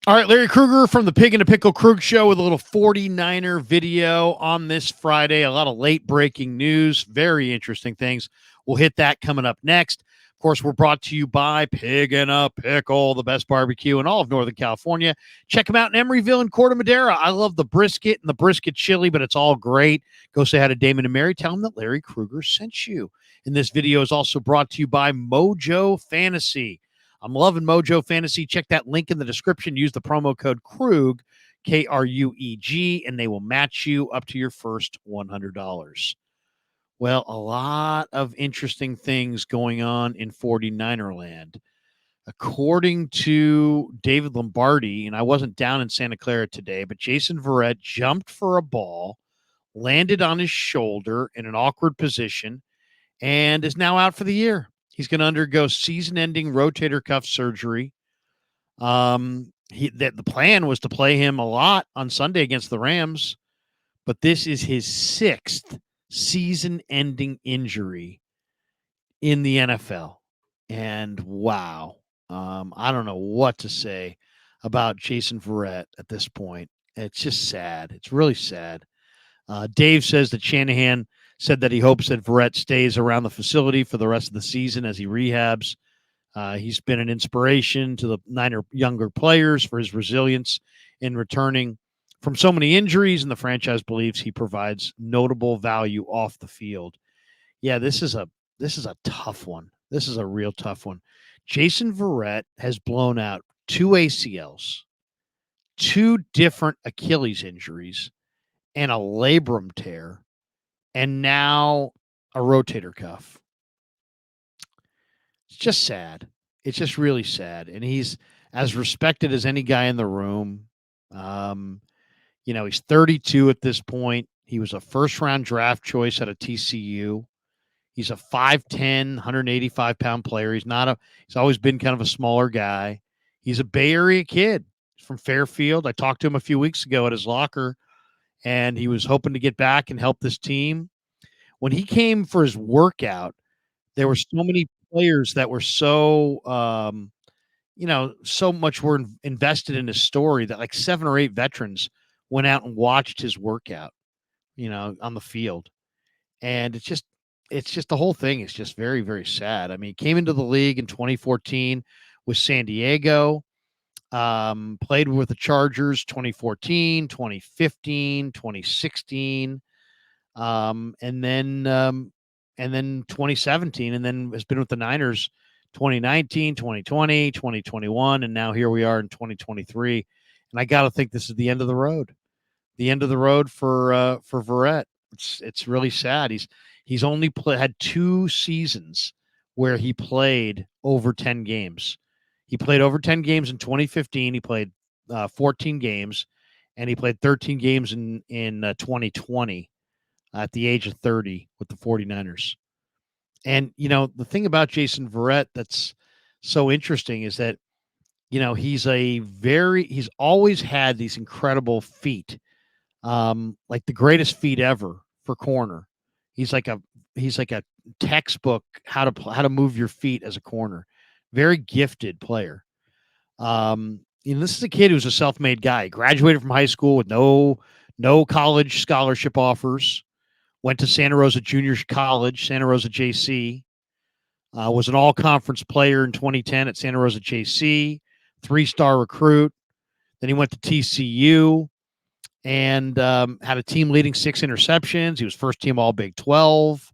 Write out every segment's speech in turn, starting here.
All right, Larry Krueger from the Pig and a Pickle Krug Show with a little 49er video on this Friday. A lot of late breaking news, very interesting things. We'll hit that coming up next. Of course, we're brought to you by Pig and a Pickle, the best barbecue in all of Northern California. Check them out in Emeryville and Corte Madera. I love the brisket and the brisket chili, but it's all great. Go say hi to Damon and Mary. Tell them that Larry Krueger sent you. And this video is also brought to you by Mojo Fantasy. I'm loving Mojo Fantasy. Check that link in the description. Use the promo code Krug, K-R-U-E-G, and they will match you up to your first $100. Well, a lot of interesting things going on in 49er land. According to David Lombardi, and I wasn't down in Santa Clara today, but Jason Verrett jumped for a ball, landed on his shoulder in an awkward position, and is now out for the year. He's going to undergo season-ending rotator cuff surgery. The plan was to play him a lot on Sunday against the Rams, but this is his sixth season-ending injury in the NFL. And wow, I don't know what to say about Jason Verrett at this point. It's just sad. It's really sad. Dave says that Shanahan said that he hopes that Verrett stays around the facility for the rest of the season as he rehabs. He's been an inspiration to the Niner younger players for his resilience in returning from so many injuries, and the franchise believes he provides notable value off the field. Yeah, this is a tough one. This is a real tough one. Jason Verrett has blown out 2 ACLs, 2 different Achilles injuries, and a labrum tear, and now a rotator cuff. It's just sad. It's just really sad. And he's as respected as any guy in the room. He's 32 at this point. He was a first-round draft choice out of TCU. He's a 5'10", 185-pound player. He's always been kind of a smaller guy. He's a Bay Area kid. He's from Fairfield. I talked to him a few weeks ago at his locker, and he was hoping to get back and help this team. When he came for his workout, there were so many players that were so much were invested in his story that like 7 or 8 veterans went out and watched his workout, on the field. And it's just the whole thing is just very, very sad. I mean, he came into the league in 2014 with San Diego, played with the Chargers 2014, 2015, 2016, and then 2017, and then has been with the Niners 2019, 2020, 2021, and now here we are in 2023. And I got to think this is the end of the road. The end of the road for Verrett. It's really sad. He's only had 2 seasons where he played over 10 games. He played over 10 games in 2015. He played 14 games, and he played 13 games in 2020 at the age of 30 with the 49ers. And, the thing about Jason Verrett that's so interesting is that, he's always had these incredible feet, like the greatest feet ever for corner. He's like a textbook how to move your feet as a corner. Very gifted player. This is a kid who's a self-made guy. He graduated from high school with no college scholarship offers. Went to Santa Rosa Junior College, Santa Rosa JC. Was an all-conference player in 2010 at Santa Rosa JC. 3-star recruit. Then he went to TCU and had a team leading 6 interceptions. He was first team All Big 12.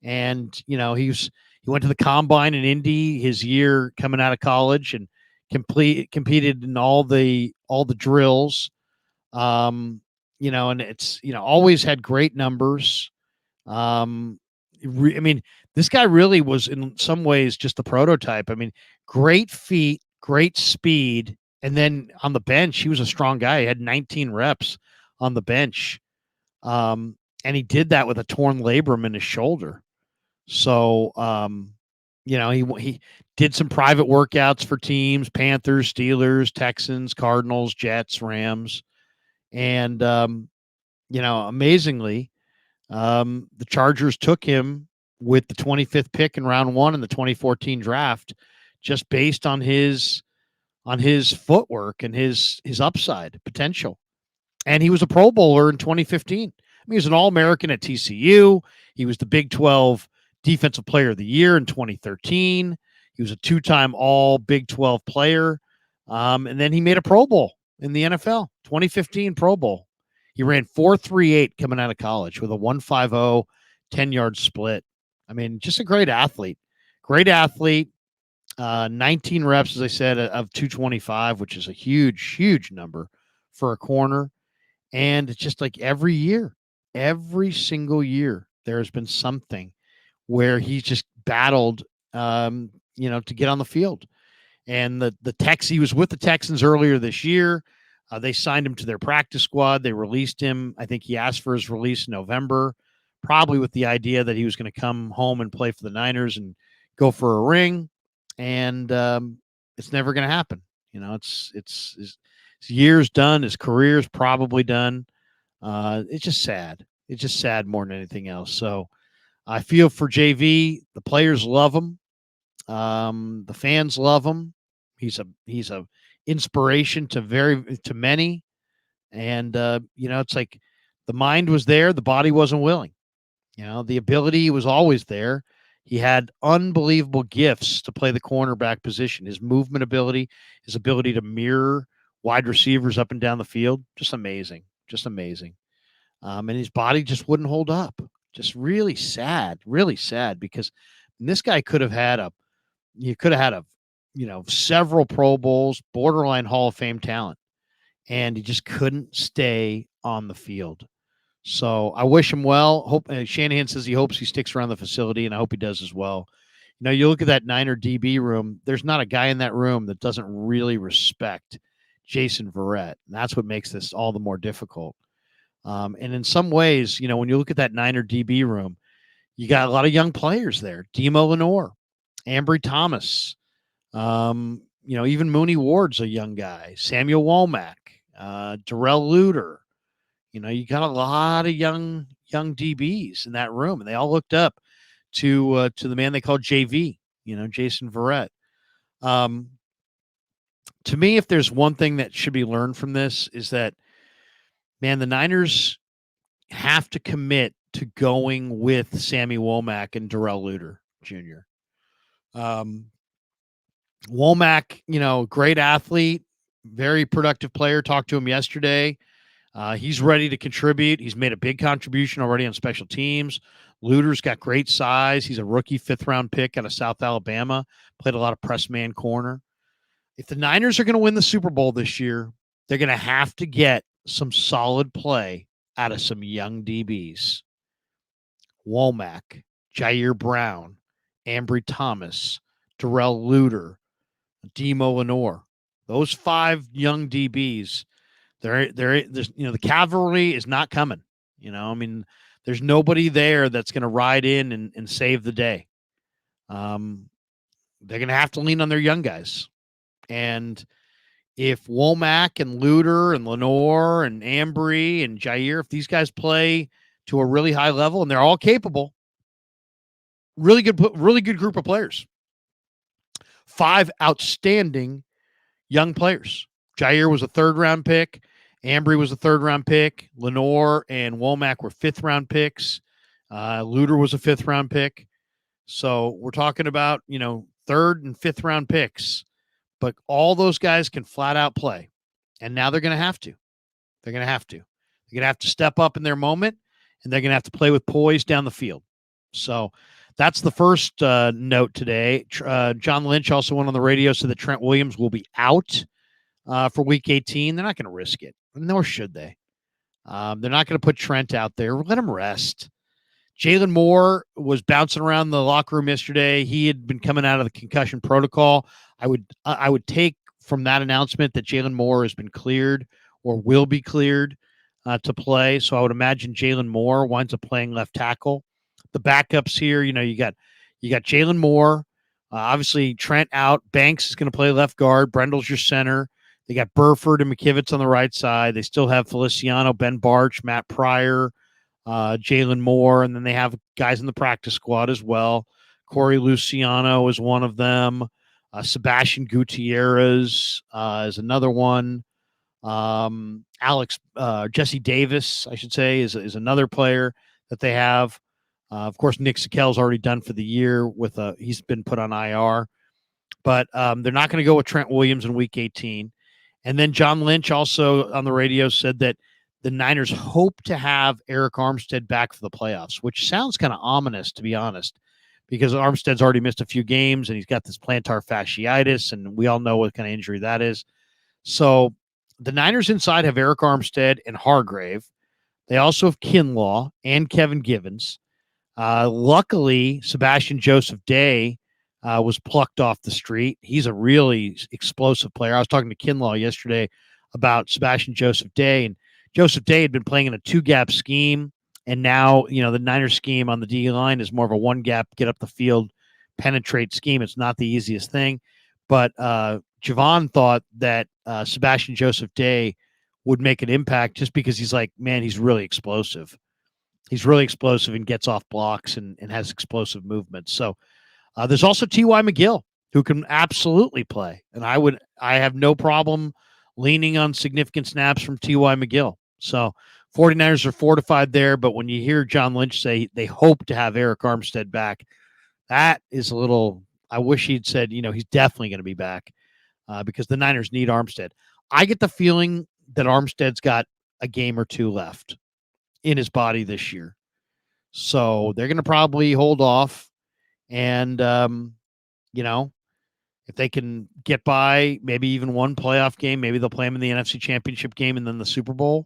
And, he went to the combine in Indy his year coming out of college and competed in all the drills. And it's, always had great numbers. This guy really was in some ways just the prototype. I mean, great feet, great speed. And then on the bench, he was a strong guy. He had 19 reps on the bench. And he did that with a torn labrum in his shoulder. So, he did some private workouts for teams, Panthers, Steelers, Texans, Cardinals, Jets, Rams. And, amazingly, the Chargers took him with the 25th pick in round 1 in the 2014 draft, just based on his on his footwork and his upside potential. And he was a Pro Bowler in 2015. I mean, he was an All-American at TCU. He was the Big 12 Defensive Player of the Year in 2013. He was a two-time All Big 12 player. And then he made a Pro Bowl in the NFL, 2015 Pro Bowl. He ran 4.38 coming out of college with a 1.50 10-yard split. I mean, just a great athlete. Great athlete. 19 reps, as I said, of 225, which is a huge, huge number for a corner. And it's just like every year, every single year, there has been something where he's just battled, to get on the field. And he was with the Texans earlier this year. They signed him to their practice squad. They released him. I think he asked for his release in November, probably with the idea that he was going to come home and play for the Niners and go for a ring. And it's never going to happen. It's his year's done. His career's probably done. It's just sad. It's just sad more than anything else. So I feel for JV. The players love him. The fans love him. He's a inspiration to many. And it's like the mind was there, the body wasn't willing. The ability was always there. He had unbelievable gifts to play the cornerback position. His movement ability, his ability to mirror wide receivers up and down the field, just amazing, just amazing. And his body just wouldn't hold up. Just really sad because this guy could have had several Pro Bowls, borderline Hall of Fame talent, and he just couldn't stay on the field. So I wish him well. Shanahan says he hopes he sticks around the facility, and I hope he does as well. You look at that Niner DB room, there's not a guy in that room that doesn't really respect Jason Verrett. And that's what makes this all the more difficult. And in some ways, when you look at that Niner DB room, you got a lot of young players there. Demo Lenore, Ambry Thomas, even Mooney Ward's a young guy. Samuel Womack, Darrell Luter. You got a lot of young DBs in that room, and they all looked up to the man they called JV, Jason Verrett. To me, if there's one thing that should be learned from this is that, man, the Niners have to commit to going with Sammy Womack and Darrell Luter Jr. Womack, great athlete, very productive player. Talked to him yesterday. He's ready to contribute. He's made a big contribution already on special teams. Luter's got great size. He's a rookie 5th-round pick out of South Alabama. Played a lot of press man corner. If the Niners are going to win the Super Bowl this year, they're going to have to get some solid play out of some young DBs. Womack, Jair Brown, Ambry Thomas, Darrell Luter, Demo Lenore. Those 5 young DBs. There's the cavalry is not coming. There's nobody there that's going to ride in and save the day. They're going to have to lean on their young guys. And if Womack and Luter and Lenore and Ambry and Jair, if these guys play to a really high level and they're all capable, really good group of players. 5 outstanding young players. Jair was a 3rd-round pick. Ambry was a 3rd-round pick. Lenore and Womack were 5th-round picks. Luter was a 5th-round pick. So we're talking about, 3rd and 5th-round picks. But all those guys can flat out play. And now they're going to have to. They're going to have to. They're going to have to step up in their moment, and they're going to have to play with poise down the field. So that's the first note today. John Lynch also went on the radio, said that Trent Williams will be out for Week 18. They're not going to risk it, nor should they. They're not going to put Trent out there. Let him rest. Jalen Moore was bouncing around the locker room yesterday. He had been coming out of the concussion protocol. I would take from that announcement that Jalen Moore has been cleared or will be cleared to play. So I would imagine Jalen Moore winds up playing left tackle. The backups here, you got Jalen Moore. Obviously, Trent out. Banks is going to play left guard. Brendel's your center. They got Burford and McKivitz on the right side. They still have Feliciano, Ben Barch, Matt Pryor, Jalen Moore, and then they have guys in the practice squad as well. Corey Luciano is one of them. Sebastian Gutierrez is another one. Jesse Davis, I should say, is another player that they have. Of course, Nick Sakel's already done for the year he's been put on IR, but they're not going to go with Trent Williams in Week 18. And then John Lynch also on the radio said that the Niners hope to have Eric Armstead back for the playoffs, which sounds kind of ominous, to be honest, because Armstead's already missed a few games and he's got this plantar fasciitis, and we all know what kind of injury that is. So the Niners inside have Eric Armstead and Hargrave. They also have Kinlaw and Kevin Givens. Luckily, Sebastian Joseph Day was plucked off the street. He's a really explosive player. I was talking to Kinlaw yesterday about Sebastian Joseph Day, and Joseph Day had been playing in a two-gap scheme, and now, the Niners scheme on the D line is more of a one-gap, get up the field, penetrate scheme. It's not the easiest thing, but Javon thought that Sebastian Joseph Day would make an impact just because he's like, man, he's really explosive. He's really explosive and gets off blocks and has explosive movements. So there's also T.Y. McGill, who can absolutely play. And I have no problem leaning on significant snaps from T.Y. McGill. So 49ers are fortified there. But when you hear John Lynch say they hope to have Eric Armstead back, that is a little, I wish he'd said, he's definitely going to be back because the Niners need Armstead. I get the feeling that Armstead's got a game or two left in his body this year. So they're going to probably hold off. And, if they can get by maybe even one playoff game, maybe they'll play him in the NFC Championship game and then the Super Bowl.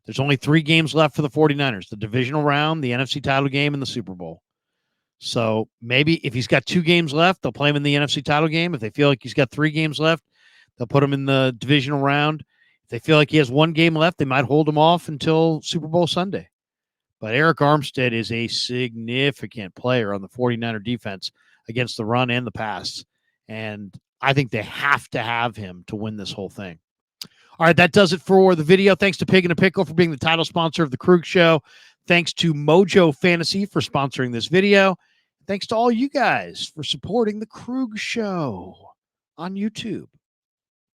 There's only 3 games left for the 49ers, the divisional round, the NFC title game, and the Super Bowl. So maybe if he's got 2 games left, they'll play him in the NFC title game. If they feel like he's got 3 games left, they'll put him in the divisional round. If they feel like he has 1 game left, they might hold him off until Super Bowl Sunday. But Eric Armstead is a significant player on the 49er defense against the run and the pass. And I think they have to have him to win this whole thing. All right, that does it for the video. Thanks to Pig and a Pickle for being the title sponsor of the Krug Show. Thanks to Mojo Fantasy for sponsoring this video. Thanks to all you guys for supporting the Krug Show on YouTube.